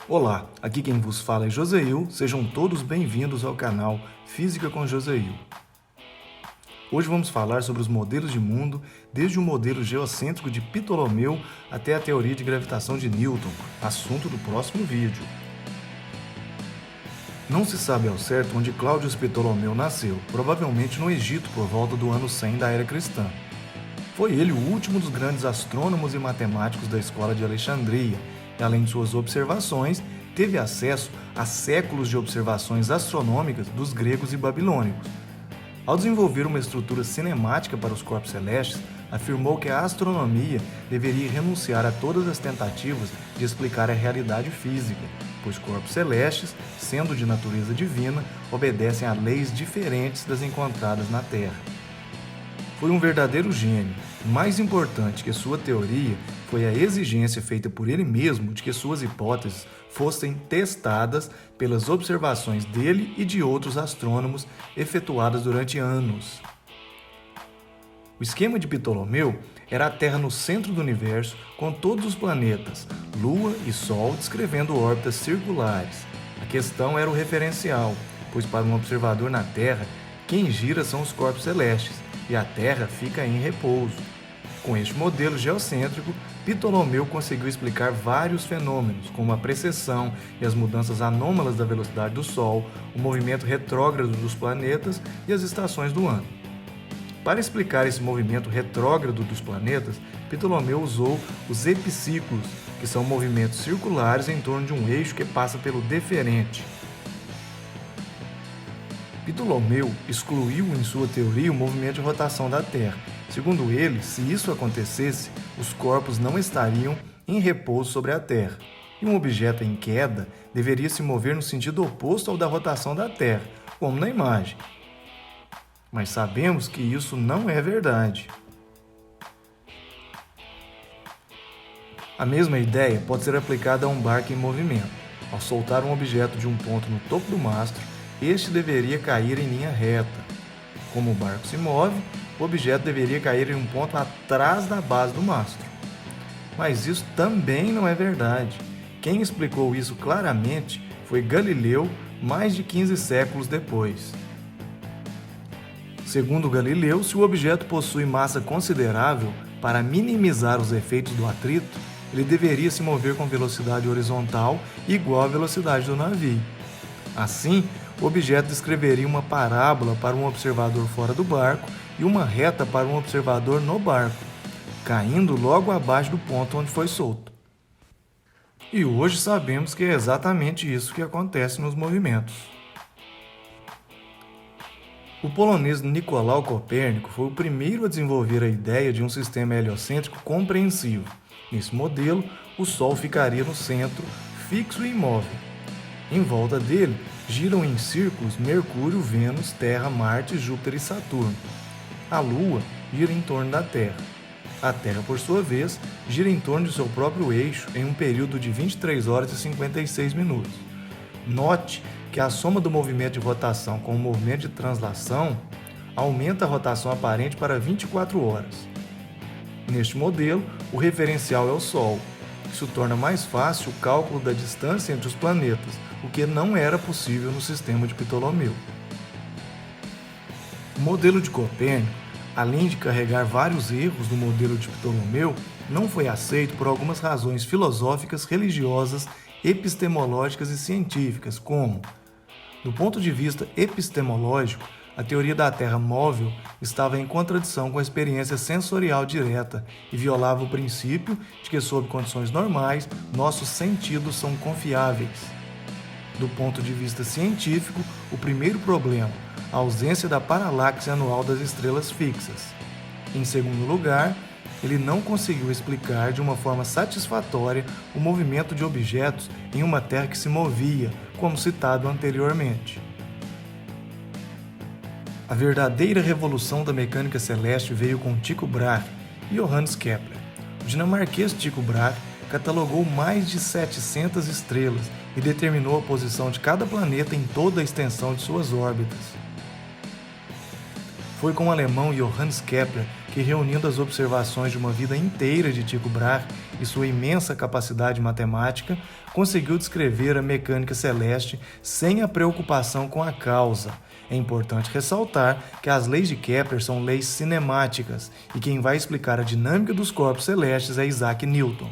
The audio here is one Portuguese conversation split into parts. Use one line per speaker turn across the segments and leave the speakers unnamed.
Olá, aqui quem vos fala é Joseil, sejam todos bem-vindos ao canal Física com Joseil. Hoje vamos falar sobre os modelos de mundo, desde o modelo geocêntrico de Ptolomeu até a teoria de gravitação de Newton, assunto do próximo vídeo. Não se sabe ao certo onde Cláudio Ptolomeu nasceu, provavelmente no Egito por volta do ano 100 da era cristã. Foi ele o último dos grandes astrônomos e matemáticos da escola de Alexandria, e além de suas observações, teve acesso a séculos de observações astronômicas dos gregos e babilônicos. Ao desenvolver uma estrutura cinemática para os corpos celestes, afirmou que a astronomia deveria renunciar a todas as tentativas de explicar a realidade física, pois corpos celestes, sendo de natureza divina, obedecem a leis diferentes das encontradas na Terra. Foi um verdadeiro gênio. Mais importante que sua teoria foi a exigência feita por ele mesmo de que suas hipóteses fossem testadas pelas observações dele e de outros astrônomos efetuadas durante anos. O esquema de Ptolomeu era a Terra no centro do universo, com todos os planetas, Lua e Sol descrevendo órbitas circulares. A questão era o referencial, pois para um observador na Terra, quem gira são os corpos celestes, e a Terra fica em repouso. Com este modelo geocêntrico, Ptolomeu conseguiu explicar vários fenômenos, como a precessão e as mudanças anômalas da velocidade do Sol, o movimento retrógrado dos planetas e as estações do ano. Para explicar esse movimento retrógrado dos planetas, Ptolomeu usou os epiciclos, que são movimentos circulares em torno de um eixo que passa pelo deferente. Ptolomeu excluiu em sua teoria o movimento de rotação da Terra. Segundo ele, se isso acontecesse, os corpos não estariam em repouso sobre a Terra, e um objeto em queda deveria se mover no sentido oposto ao da rotação da Terra, como na imagem. Mas sabemos que isso não é verdade. A mesma ideia pode ser aplicada a um barco em movimento. Ao soltar um objeto de um ponto no topo do mastro, este deveria cair em linha reta. Como o barco se move, o objeto deveria cair em um ponto atrás da base do mastro. Mas isso também não é verdade. Quem explicou isso claramente foi Galileu, mais de 15 séculos depois. Segundo Galileu, se o objeto possui massa considerável, para minimizar os efeitos do atrito, ele deveria se mover com velocidade horizontal igual à velocidade do navio. Assim, o objeto descreveria uma parábola para um observador fora do barco e uma reta para um observador no barco, caindo logo abaixo do ponto onde foi solto. E hoje sabemos que é exatamente isso que acontece nos movimentos. O polonês Nicolau Copérnico foi o primeiro a desenvolver a ideia de um sistema heliocêntrico compreensivo. Nesse modelo, o Sol ficaria no centro, fixo e imóvel. Em volta dele, giram em círculos Mercúrio, Vênus, Terra, Marte, Júpiter e Saturno. A Lua gira em torno da Terra. A Terra, por sua vez, gira em torno de seu próprio eixo em um período de 23 horas e 56 minutos. Note que a soma do movimento de rotação com o movimento de translação aumenta a rotação aparente para 24 horas. Neste modelo, o referencial é o Sol. Isso torna mais fácil o cálculo da distância entre os planetas, o que não era possível no sistema de Ptolomeu. O modelo de Copérnico, além de carregar vários erros do modelo de Ptolomeu, não foi aceito por algumas razões filosóficas, religiosas, epistemológicas e científicas, como, do ponto de vista epistemológico, a teoria da Terra móvel estava em contradição com a experiência sensorial direta e violava o princípio de que, sob condições normais, nossos sentidos são confiáveis. Do ponto de vista científico, o primeiro problema, a ausência da paralaxe anual das estrelas fixas. Em segundo lugar, ele não conseguiu explicar de uma forma satisfatória o movimento de objetos em uma Terra que se movia, como citado anteriormente. A verdadeira revolução da mecânica celeste veio com Tycho Brahe e Johannes Kepler. O dinamarquês Tycho Brahe catalogou mais de 700 estrelas e determinou a posição de cada planeta em toda a extensão de suas órbitas. Foi com o alemão Johannes Kepler que, reunindo as observações de uma vida inteira de Tycho Brahe e sua imensa capacidade matemática, conseguiu descrever a mecânica celeste sem a preocupação com a causa. É importante ressaltar que as leis de Kepler são leis cinemáticas e quem vai explicar a dinâmica dos corpos celestes é Isaac Newton.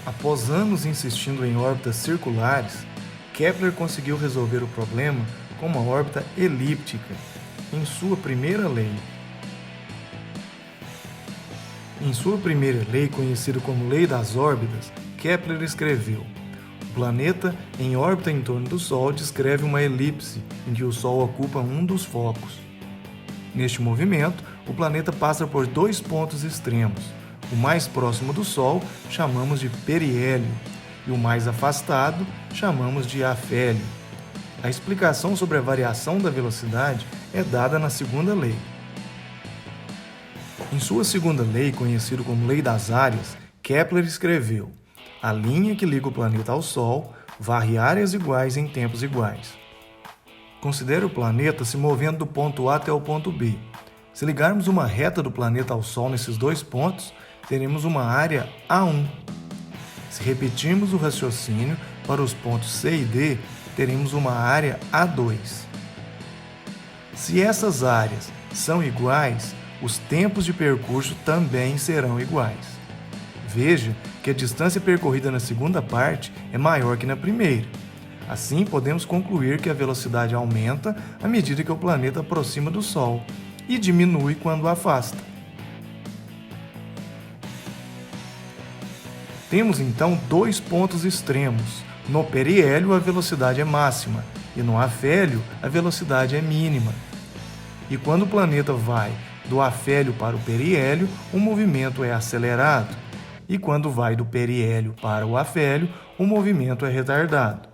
Após anos insistindo em órbitas circulares, Kepler conseguiu resolver o problema com uma órbita elíptica, em sua primeira lei. Em sua primeira lei, conhecida como Lei das Órbitas, Kepler escreveu: o planeta em órbita em torno do Sol descreve uma elipse em que o Sol ocupa um dos focos. Neste movimento, o planeta passa por dois pontos extremos. O mais próximo do Sol chamamos de periélio e o mais afastado chamamos de afélio. A explicação sobre a variação da velocidade é dada na segunda lei. Em sua segunda lei, conhecida como Lei das Áreas, Kepler escreveu: a linha que liga o planeta ao Sol varre áreas iguais em tempos iguais. Considere o planeta se movendo do ponto A até o ponto B. Se ligarmos uma reta do planeta ao Sol nesses dois pontos, teremos uma área A1. Se repetirmos o raciocínio para os pontos C e D, teremos uma área A2. Se essas áreas são iguais, os tempos de percurso também serão iguais. Veja que a distância percorrida na segunda parte é maior que na primeira. Assim, podemos concluir que a velocidade aumenta à medida que o planeta aproxima do Sol e diminui quando o afasta. Temos então dois pontos extremos. No periélio, a velocidade é máxima e no afélio, a velocidade é mínima. E quando o planeta vai do afélio para o periélio, o movimento é acelerado. E quando vai do periélio para o afélio, o movimento é retardado.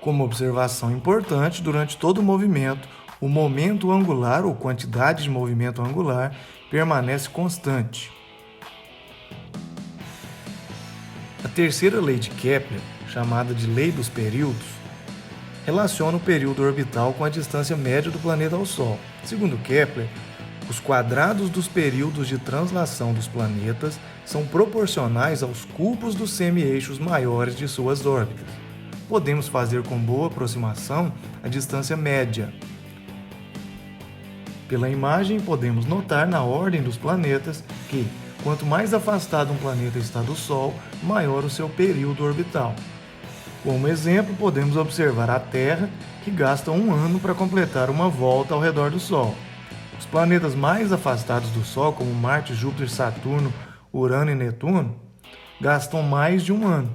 Como observação importante, durante todo o movimento, o momento angular ou quantidade de movimento angular permanece constante. A terceira lei de Kepler, chamada de Lei dos Períodos, relaciona o período orbital com a distância média do planeta ao Sol. Segundo Kepler, os quadrados dos períodos de translação dos planetas são proporcionais aos cubos dos semi-eixos maiores de suas órbitas. Podemos fazer com boa aproximação a distância média. Pela imagem, podemos notar na ordem dos planetas que, quanto mais afastado um planeta está do Sol, maior o seu período orbital. Como exemplo, podemos observar a Terra, que gasta 1 ano para completar uma volta ao redor do Sol. Os planetas mais afastados do Sol, como Marte, Júpiter, Saturno, Urano e Netuno, gastam mais de 1 ano.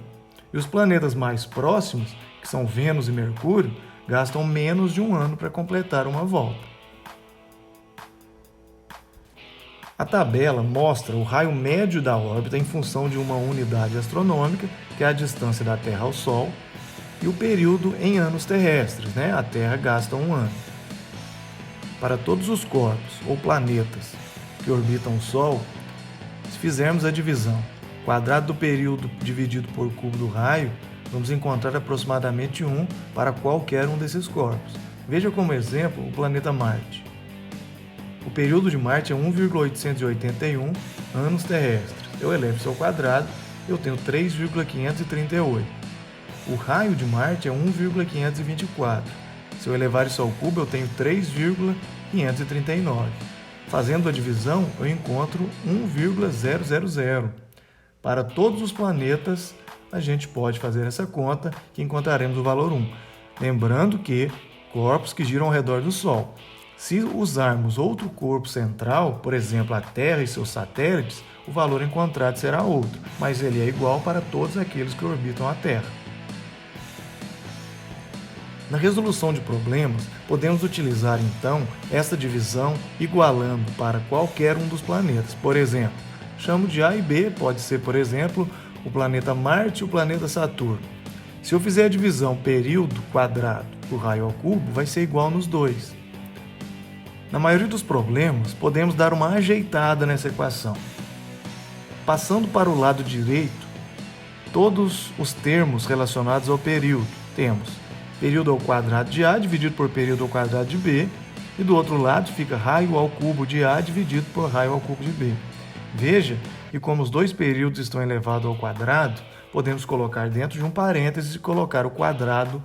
E os planetas mais próximos, que são Vênus e Mercúrio, gastam menos de 1 ano para completar uma volta. A tabela mostra o raio médio da órbita em função de uma unidade astronômica, que é a distância da Terra ao Sol, e o período em anos terrestres, A Terra gasta 1 ano. Para todos os corpos ou planetas que orbitam o Sol, se fizermos a divisão quadrado do período dividido por cubo do raio, vamos encontrar aproximadamente 1 para qualquer um desses corpos. Veja como exemplo o planeta Marte. O período de Marte é 1,881 anos terrestres. Eu elevo isso ao quadrado, eu tenho 3,538. O raio de Marte é 1,524. Se eu elevar isso ao cubo, eu tenho 3,539. Fazendo a divisão, eu encontro 1,000. Para todos os planetas, a gente pode fazer essa conta, que encontraremos o valor 1. Lembrando que corpos que giram ao redor do Sol. Se usarmos outro corpo central, por exemplo, a Terra e seus satélites, o valor encontrado será outro, mas ele é igual para todos aqueles que orbitam a Terra. Na resolução de problemas, podemos utilizar então essa divisão igualando para qualquer um dos planetas. Por exemplo, chamo de A e B, pode ser, por exemplo, o planeta Marte e o planeta Saturno. Se eu fizer a divisão período quadrado por raio ao cubo, vai ser igual nos dois. Na maioria dos problemas, podemos dar uma ajeitada nessa equação. Passando para o lado direito, todos os termos relacionados ao período. Temos período ao quadrado de A dividido por período ao quadrado de B, E do outro lado fica raio ao cubo de A dividido por raio ao cubo de B. Veja que como os dois períodos estão elevados ao quadrado, podemos colocar dentro de um parênteses e colocar o quadrado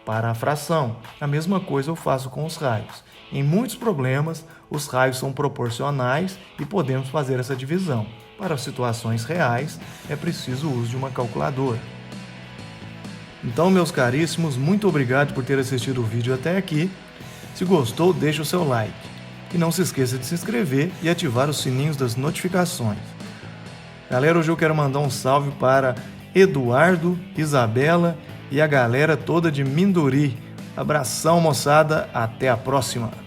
para a fração. A mesma coisa eu faço com os raios. Em muitos problemas, os raios são proporcionais e podemos fazer essa divisão. Para situações reais, é preciso o uso de uma calculadora. Então, meus caríssimos, muito obrigado por ter assistido o vídeo até aqui. Se gostou, deixe o seu like. E não se esqueça de se inscrever e ativar os sininhos das notificações. Galera, hoje eu quero mandar um salve para Eduardo, Isabela e a galera toda de Minduri. Abração, moçada, até a próxima!